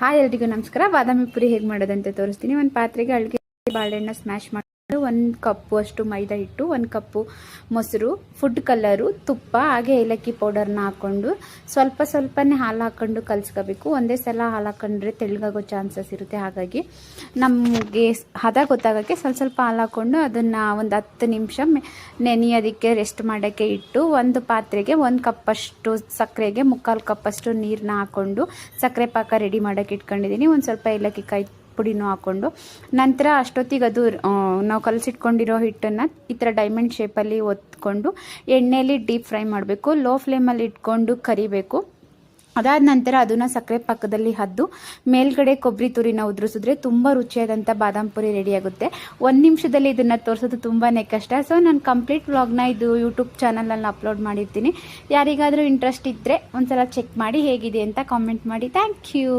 Hi ಎಲ್ರಿಗೂ ನಮಸ್ಕಾರ. ಬಾದಾಮಿ ಪುರಿ ಹೇಗೆ ಮಾಡೋದಂತ ತೋರಿಸ್ತೀನಿ. ಒಂದು ಪಾತ್ರೆಗೆ ಅಳ್ಗೆ ಬಾಳೆಹಣ್ಣು ಸ್ಮ್ಯಾಶ್ ಮಾಡಿ 1 ಕಪ್ಪು ಅಷ್ಟು ಮೈದಾ ಹಿಟ್ಟು, 1 ಕಪ್ಪು ಮೊಸರು, ಫುಡ್ ಕಲರು, ತುಪ್ಪ, ಹಾಗೆ ಏಲಕ್ಕಿ ಪೌಡರ್ನ ಹಾಕ್ಕೊಂಡು ಸ್ವಲ್ಪನೇ ಹಾಲು ಹಾಕ್ಕೊಂಡು ಕಲಿಸ್ಕೋಬೇಕು. ಒಂದೇ ಸಲ ಹಾಲು ಹಾಕೊಂಡ್ರೆ ತೆಳ್ಳಗಾಗೋ ಚಾನ್ಸಸ್ ಇರುತ್ತೆ. ಹಾಗಾಗಿ ನಮಗೆ ಹದ ಗೊತ್ತಾಗೋಕ್ಕೆ ಸ್ವಲ್ಪ ಹಾಲು ಹಾಕ್ಕೊಂಡು ಅದನ್ನು ಒಂದು 10 ನಿಮಿಷ ನೆನೆಯೋದಕ್ಕೆ ರೆಸ್ಟ್ ಮಾಡೋಕ್ಕೆ ಇಟ್ಟು, ಒಂದು ಪಾತ್ರೆಗೆ 1 ಕಪ್ಪಷ್ಟು ಸಕ್ಕರೆಗೆ 3/4 ಕಪ್ಪಷ್ಟು ನೀರನ್ನ ಹಾಕ್ಕೊಂಡು ಸಕ್ಕರೆ ಪಾಕ ರೆಡಿ ಮಾಡೋಕ್ಕೆ ಇಟ್ಕೊಂಡಿದ್ದೀನಿ. ಒಂದು ಸ್ವಲ್ಪ ಏಲಕ್ಕಿ ಕಾಯಿ ಪುಡಿನೂ ಹಾಕ್ಕೊಂಡು ನಂತರ ಅಷ್ಟೊತ್ತಿಗೆ ಅದು ನಾವು ಕಲಸಿಟ್ಕೊಂಡಿರೋ ಹಿಟ್ಟನ್ನು ಈ ಥರ ಡೈಮಂಡ್ ಶೇಪಲ್ಲಿ ಒತ್ಕೊಂಡು ಎಣ್ಣೆಯಲ್ಲಿ ಡೀಪ್ ಫ್ರೈ ಮಾಡಬೇಕು. ಲೋ ಫ್ಲೇಮಲ್ಲಿ ಇಟ್ಕೊಂಡು ಕರಿಬೇಕು. ಅದಾದ ನಂತರ ಅದನ್ನು ಸಕ್ಕರೆ ಪಾಕದಲ್ಲಿ ಹದ್ದು ಮೇಲ್ಗಡೆ ಕೊಬ್ಬರಿ ತುರಿನ ಉದುರಿಸಿದ್ರೆ ತುಂಬ ರುಚಿಯಾದಂಥ ಬಾದಾಮ್ ಪುರಿ ರೆಡಿಯಾಗುತ್ತೆ. 1 ನಿಮಿಷದಲ್ಲಿ ಇದನ್ನು ತೋರಿಸೋದು ತುಂಬಾ ಕಷ್ಟ. ಸೊ ನಾನು ಕಂಪ್ಲೀಟ್ ವ್ಲಾಗ್ನ ಇದು ಯೂಟ್ಯೂಬ್ ಚಾನಲಲ್ಲಿ ಅಪ್ಲೋಡ್ ಮಾಡಿರ್ತೀನಿ. ಯಾರಿಗಾದರೂ ಇಂಟ್ರೆಸ್ಟ್ ಇದ್ದರೆ ಒಂದ್ಸಲ ಚೆಕ್ ಮಾಡಿ ಹೇಗಿದೆ ಅಂತ ಕಾಮೆಂಟ್ ಮಾಡಿ. Thank you.